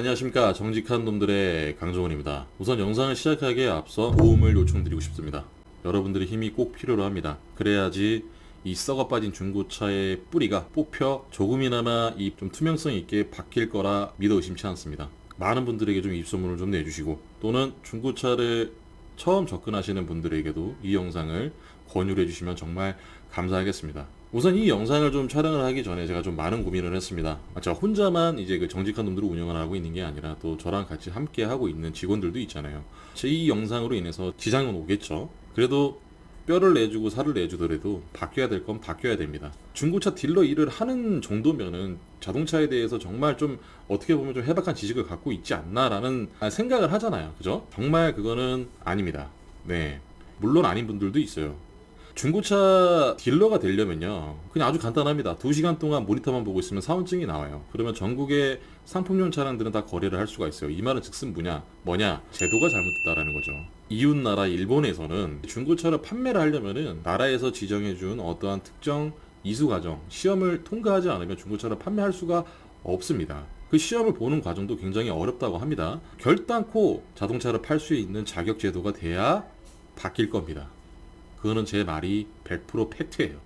안녕하십니까. 정직한 놈들의 강정원입니다. 우선 영상을 시작하기에 앞서 도움을 요청드리고 싶습니다. 여러분들의 힘이 꼭 필요로 합니다. 그래야지 이 썩어 빠진 중고차의 뿌리가 뽑혀 조금이나마 이 좀 투명성 있게 바뀔 거라 믿어 의심치 않습니다. 많은 분들에게 좀 입소문을 좀 내주시고, 또는 중고차를 처음 접근하시는 분들에게도 이 영상을 권유를 해주시면 정말 감사하겠습니다. 우선 이 영상을 좀 촬영을 하기 전에 제가 좀 많은 고민을 했습니다. 제가 혼자만 이제 그 정직한 놈들을 운영을 하고 있는 게 아니라 또 저랑 같이 함께 하고 있는 직원들도 있잖아요. 이 영상으로 인해서 지장은 오겠죠. 그래도 뼈를 내주고 살을 내주더라도 바뀌어야 될 건 바뀌어야 됩니다. 중고차 딜러 일을 하는 정도면은 자동차에 대해서 정말 좀 어떻게 보면 좀 해박한 지식을 갖고 있지 않나라는 생각을 하잖아요. 그죠? 정말 그거는 아닙니다. 네. 물론 아닌 분들도 있어요. 중고차 딜러가 되려면요, 그냥 아주 간단합니다. 2시간 동안 모니터만 보고 있으면 사원증이 나와요. 그러면 전국의 상품용 차량들은 다 거래를 할 수가 있어요. 이 말은 즉슨 뭐냐? 제도가 잘못됐다라는 거죠. 이웃나라 일본에서는 중고차를 판매를 하려면은 나라에서 지정해준 어떠한 특정 이수 과정, 시험을 통과하지 않으면 중고차를 판매할 수가 없습니다. 그 시험을 보는 과정도 굉장히 어렵다고 합니다. 결단코 자동차를 팔 수 있는 자격 제도가 돼야 바뀔 겁니다. 그거는 제 말이 100% 팩트예요.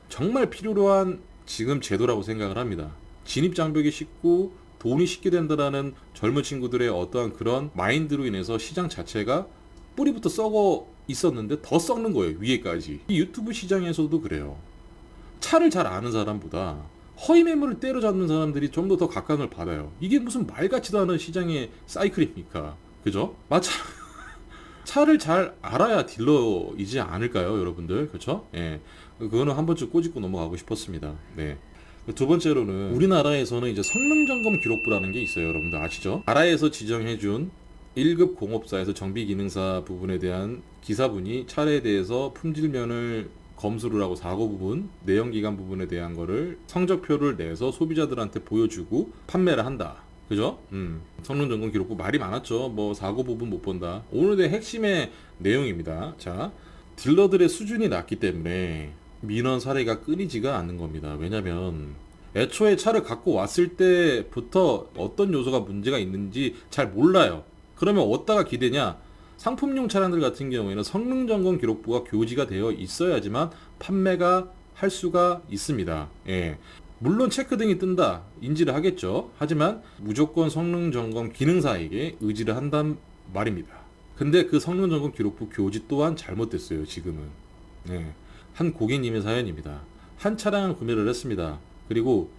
정말 필요로 한 지금 제도라고 생각을 합니다. 진입장벽이 쉽고 돈이 쉽게 된다라는 젊은 친구들의 어떠한 그런 마인드로 인해서 시장 자체가 뿌리부터 썩어 있었는데 더 썩는 거예요. 위에까지. 이 유튜브 시장에서도 그래요. 차를 잘 아는 사람보다 허위 매물을 때려잡는 사람들이 좀 더 각광을 받아요. 이게 무슨 말 같지도 않은 시장의 사이클입니까? 그죠? 마찬가지. 차를 잘 알아야 딜러이지 않을까요, 여러분들? 그렇죠? 예. 그거는 한 번쯤 꼬집고 넘어가고 싶었습니다. 네. 두 번째로는 우리나라에서는 이제 성능 점검 기록부라는 게 있어요. 여러분들 아시죠? 나라에서 지정해준 1급 공업사에서 정비 기능사 부분에 대한 기사분이 차량에 대해서 품질면을 검수를 하고 사고 부분, 내연 기관 부분에 대한 거를 성적표를 내서 소비자들한테 보여주고 판매를 한다. 그죠? 성능 점검 기록부 말이 많았죠. 뭐 사고 부분 못 본다. 오늘의 핵심의 내용입니다. 자, 딜러들의 수준이 낮기 때문에 민원 사례가 끊이지가 않는 겁니다. 왜냐면 애초에 차를 갖고 왔을 때부터 어떤 요소가 문제가 있는지 잘 몰라요. 그러면 어디다가 기대냐? 상품용 차량들 같은 경우에는 성능 점검 기록부가 교지가 되어 있어야지만 판매가 할 수가 있습니다. 예. 물론 체크등이 뜬다 인지를 하겠죠. 하지만 무조건 성능 점검 기능사에게 의지를 한단 말입니다. 근데 그 성능 점검 기록부 교지 또한 잘못됐어요. 지금은. 네. 한 고객님의 사연입니다. 한 차량을 구매를 했습니다. 그리고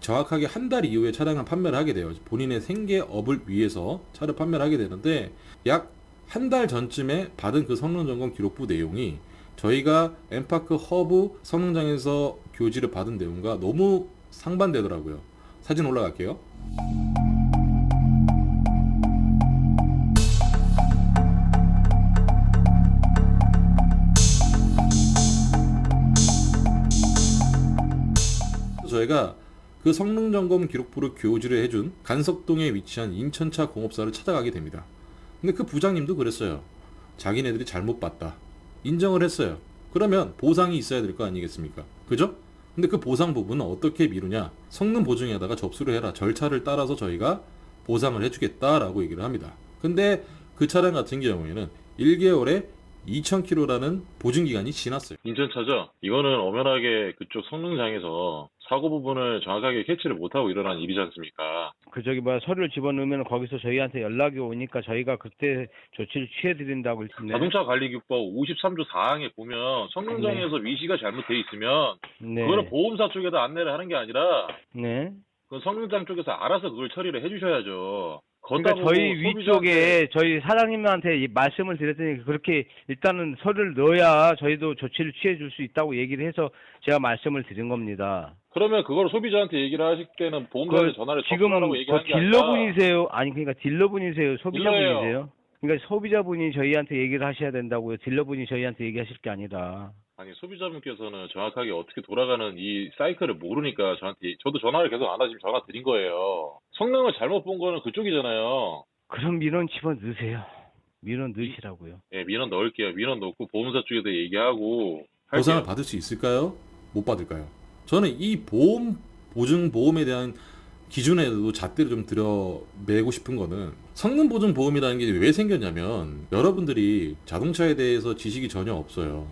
정확하게 한 달 이후에 차량을 판매를 하게 돼요. 본인의 생계업을 위해서 차를 판매를 하게 되는데, 약 한 달 전쯤에 받은 그 성능 점검 기록부 내용이 저희가 엠파크 허브 성능장에서 교지를 받은 내용과 너무 상반되더라고요. 사진 올라갈게요. 저희가 그 성능점검 기록부를 교지를 해준 간석동에 위치한 인천차 공업사를 찾아가게 됩니다. 근데 그 부장님도 그랬어요. 자기네들이 잘못 봤다. 인정을 했어요. 그러면 보상이 있어야 될 거 아니겠습니까? 그죠? 근데 그 보상 부분은 어떻게 미루냐? 성능 보증에다가 접수를 해라. 절차를 따라서 저희가 보상을 해주겠다라고 얘기를 합니다. 근데 그 차량 같은 경우에는 1개월에 2,000km라는 보증기간이 지났어요. 인천차죠? 이거는 엄연하게 그쪽 성능장에서 사고 부분을 정확하게 캐치를 못하고 일어난 일이지 않습니까? 서류를 집어넣으면 거기서 저희한테 연락이 오니까 저희가 그때 조치를 취해드린다고 했는데. 자동차 관리기법 53조 4항에 보면 성능장에서 위시가 잘못돼 있으면 네. 그거는 보험사 쪽에다 안내를 하는 게 아니라 네. 그 성능장 쪽에서 알아서 그걸 처리를 해주셔야죠. 그러니까 걷다 저희 보고 위쪽에 저희 사장님한테 이 말씀을 드렸더니 그렇게 일단은 서류를 넣어야 저희도 조치를 취해 줄 수 있다고 얘기를 해서 제가 말씀을 드린 겁니다. 그러면 그걸 소비자한테 얘기를 하실 때는 보험사한테 전화를 지금 접수하라고 얘기하는 게 아니라 딜러분이세요? 아니 그러니까 딜러분이세요? 소비자분이세요? 딜러예요. 그러니까 소비자분이 저희한테 얘기를 하셔야 된다고요. 딜러분이 저희한테 얘기하실 게 아니라. 아니 소비자분께서는 정확하게 어떻게 돌아가는 이 사이클을 모르니까 저도 전화를 계속 안 하시면 전화 드린 거예요. 성능을 잘못 본 거는 그쪽이잖아요. 그럼 민원 집어 넣으세요. 민원 넣으시라고요. 예, 민원 넣을게요. 민원 넣고 보험사 쪽에다 얘기하고 보상을 할게요. 받을 수 있을까요? 못 받을까요? 저는 이 보험, 보증 보험에 대한 기준에도 잣대를 좀 들여매고 싶은 거는 성능보증보험이라는 게 왜 생겼냐면 여러분들이 자동차에 대해서 지식이 전혀 없어요.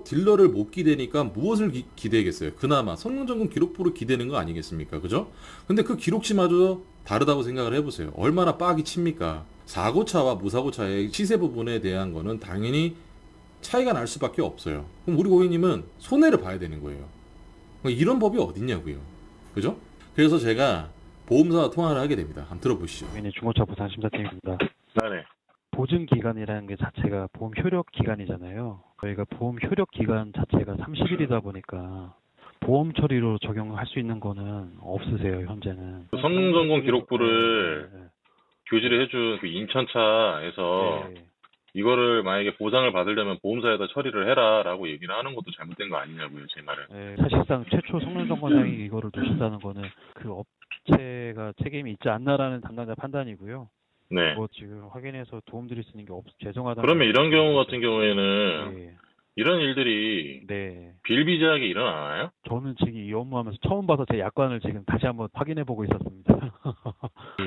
딜러를 못 기대니까 무엇을 기대겠어요? 그나마 성능점검 기록부를 기대는 거 아니겠습니까? 그죠? 근데 그 기록치마저 다르다고 생각을 해보세요. 얼마나 빡이 칩니까? 사고차와 무사고차의 시세 부분에 대한 거는 당연히 차이가 날 수밖에 없어요. 그럼 우리 고객님은 손해를 봐야 되는 거예요. 이런 법이 어딨냐고요. 그죠? 그래서 제가 보험사와 통화를 하게 됩니다. 한번 들어보시죠. 네, 중고차 부산 심사팀입니다. 네네. 보증 기간이라는 게 자체가 보험 효력 기간이잖아요. 저희가 보험 효력 기간 자체가 30일이다 보니까 보험 처리로 적용할 수 있는 거는 없으세요, 현재는. 그 성능 점검 기록부를 네, 교지를 해준 그 인천차에서 네. 이거를 만약에 보상을 받으려면 보험사에다 처리를 해라라고 얘기를 하는 것도 잘못된 거 아니냐고요, 제 말은. 네, 사실상 최초 성능점검장이 이거를 놓쳤다는 거는 그 업체가 책임이 있지 않나라는 담당자 판단이고요. 네. 뭐 지금 확인해서 도움드릴 수 있는 게 죄송하다. 그러면 이런 경우 같은 경우에는 네, 이런 일들이 네. 비일비재하게 일어나나요? 저는 지금 이 업무하면서 처음 봐서 제 약관을 지금 다시 한번 확인해보고 있었습니다.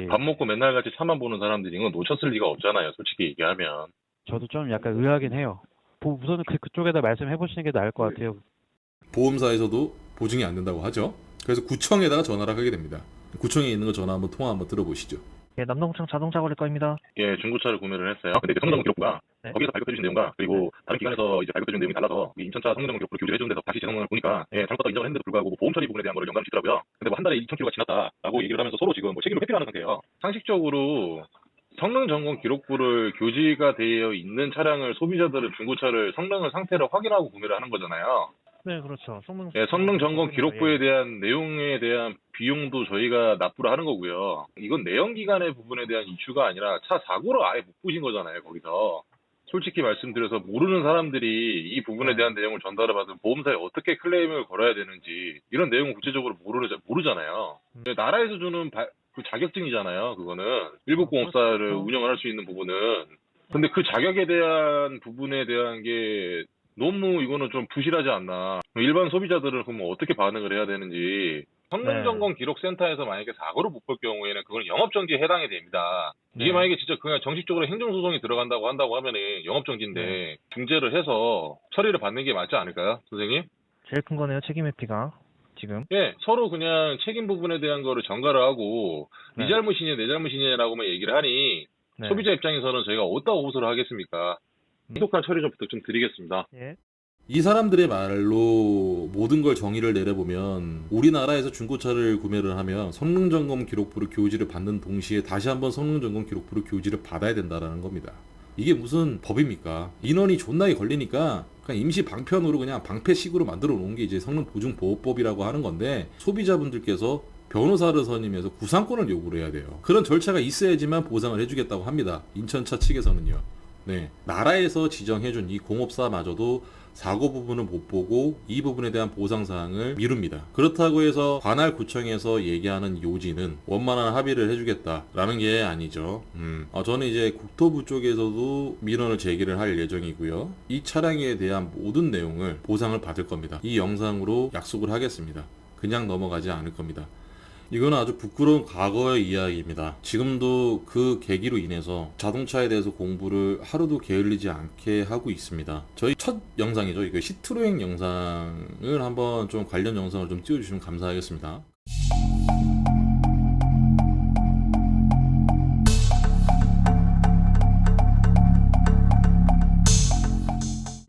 예. 밥 먹고 맨날 같이 차만 보는 사람들이 이건 놓쳤을 리가 없잖아요, 솔직히 얘기하면. 저도 좀 약간 의아하긴 해요. 우선은 그쪽에다 말씀해보시는 게 나을 것 같아요. 보험사에서도 보증이 안 된다고 하죠. 그래서 구청에다가 전화를 하게 됩니다. 구청에 있는 거 전화 한번 통화 한번 들어보시죠. 예, 남동청 자동차 거래과입니다. 예, 중고차를 구매를 했어요. 근데 그 성능 기록부가 네. 거기서 발급해주신 내용과 그리고 다른 기관에서 이제 발급해준 내용이 달라서 이 인천차 성능 기록부를 교지를 해주는 데서 다시 제 성능을 보니까 잘못했다고 인정을 했는데도 불구하고 뭐 보험 처리 부분에 대한 거를 연관을 짓더라고요. 근데 뭐 한 달에 2,000km가 지났다라고 얘기를 하면서 서로 지금 뭐 책임을 회피하는 상태예요. 상식적으로 성능 점검 기록부를 교지가 되어 있는 차량을 소비자들은 중고차를 성능을 상태를 확인하고 구매를 하는 거잖아요. 네, 그렇죠. 성능 점검 기록부에 대한 내용에 대한 비용도 저희가 납부를 하는 거고요. 이건 내연 기관의 부분에 대한 이슈가 아니라 차 사고를 아예 못 보신 거잖아요, 거기서. 솔직히 말씀드려서 모르는 사람들이 이 부분에 대한 내용을 전달을 받으면 보험사에 어떻게 클레임을 걸어야 되는지 이런 내용을 구체적으로 모르잖아요. 나라에서 주는 그 자격증이잖아요, 그거는. 일국 공업사를 운영을 할 수 있는 부분은. 근데 그 자격에 대한 부분에 대한 게 너무 이거는 좀 부실하지 않나. 일반 소비자들은 그럼 어떻게 반응을 해야 되는지. 성능점검 기록센터에서 만약에 사고를 못 볼 경우에는 그건 영업정지에 해당이 됩니다. 이게 네. 만약에 진짜 그냥 정식적으로 행정소송이 들어간다고 한다고 하면은 영업정지인데 중재를 해서 처리를 받는 게 맞지 않을까요, 선생님? 제일 큰 거네요, 책임 회피가. 지금. 예, 서로 그냥 책임 부분에 대한 거를 전가를 하고 네. 네 잘못이냐 내 잘못이냐라고만 얘기를 하니 네. 소비자 입장에서는 저희가 어디다가 호소를 하겠습니까? 신속한 처리 좀 부탁 좀 드리겠습니다. 예. 이 사람들의 말로 모든 걸 정의를 내려보면 우리나라에서 중고차를 구매를 하면 성능점검 기록부를 교지를 받는 동시에 다시 한번 성능점검 기록부를 교지를 받아야 된다라는 겁니다. 이게 무슨 법입니까? 인원이 존나게 걸리니까 그냥 임시 방편으로 그냥 방패식으로 만들어 놓은 게 이제 성능보증보호법이라고 하는 건데 소비자분들께서 변호사를 선임해서 구상권을 요구를 해야 돼요. 그런 절차가 있어야지만 보상을 해주겠다고 합니다. 인천차 측에서는요. 네, 나라에서 지정해준 이 공업사마저도 사고 부분을 못 보고 이 부분에 대한 보상사항을 미룹니다. 그렇다고 해서 관할 구청에서 얘기하는 요지는 원만한 합의를 해주겠다라는 게 아니죠. 저는 이제 국토부 쪽에서도 민원을 제기를 할 예정이고요. 이 차량에 대한 모든 내용을 보상을 받을 겁니다. 이 영상으로 약속을 하겠습니다. 그냥 넘어가지 않을 겁니다. 이건 아주 부끄러운 과거의 이야기입니다. 지금도 그 계기로 인해서 자동차에 대해서 공부를 하루도 게을리지 않게 하고 있습니다. 저희 첫 영상이죠. 이거 시트로행 영상을 한번 좀 관련 영상을 좀 띄워주시면 감사하겠습니다.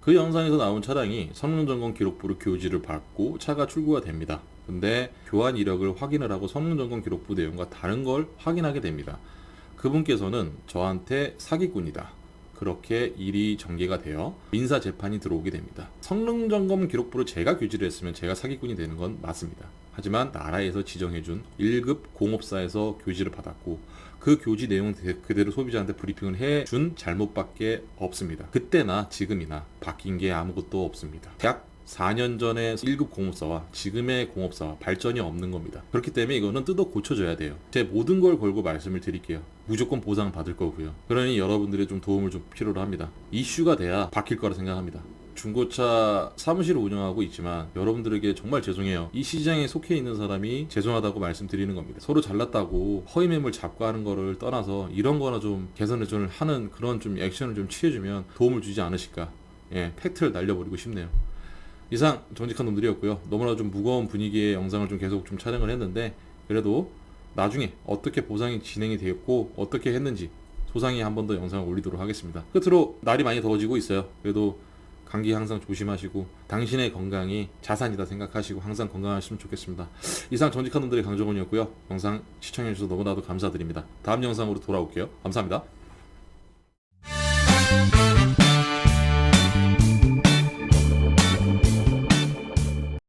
그 영상에서 나온 차량이 성능점검 기록부로 교지를 받고 차가 출고가 됩니다. 근데 교환 이력을 확인을 하고 성능점검 기록부 내용과 다른 걸 확인하게 됩니다. 그분께서는 저한테 사기꾼이다. 그렇게 일이 전개가 되어 민사 재판이 들어오게 됩니다. 성능점검 기록부를 제가 교지를 했으면 제가 사기꾼이 되는 건 맞습니다. 하지만 나라에서 지정해준 1급 공업사에서 교지를 받았고 그 교지 내용 그대로 소비자한테 브리핑을 해준 잘못밖에 없습니다. 그때나 지금이나 바뀐 게 아무것도 없습니다. 약 4년 전에 1급 공업사와 지금의 공업사와 발전이 없는 겁니다. 그렇기 때문에 이거는 뜯어 고쳐줘야 돼요. 제 모든 걸 걸고 말씀을 드릴게요. 무조건 보상 받을 거고요. 그러니 여러분들의 좀 도움을 좀 필요로 합니다. 이슈가 돼야 바뀔 거라 생각합니다. 중고차 사무실을 운영하고 있지만 여러분들에게 정말 죄송해요. 이 시장에 속해 있는 사람이 죄송하다고 말씀드리는 겁니다. 서로 잘났다고 허위 매물 잡고 하는 거를 떠나서 이런 거나 좀 개선을 좀 하는 그런 좀 액션을 좀 취해주면 도움을 주지 않으실까. 예, 팩트를 날려버리고 싶네요. 이상 정직한 놈들이었고요. 너무나 좀 무거운 분위기의 영상을 좀 계속 좀 촬영을 했는데 그래도 나중에 어떻게 보상이 진행이 되었고 어떻게 했는지 소상히 한 번 더 영상을 올리도록 하겠습니다. 끝으로 날이 많이 더워지고 있어요. 그래도 감기 항상 조심하시고 당신의 건강이 자산이다 생각하시고 항상 건강하시면 좋겠습니다. 이상 정직한 놈들의 강정원이었고요. 영상 시청해주셔서 너무나도 감사드립니다. 다음 영상으로 돌아올게요. 감사합니다.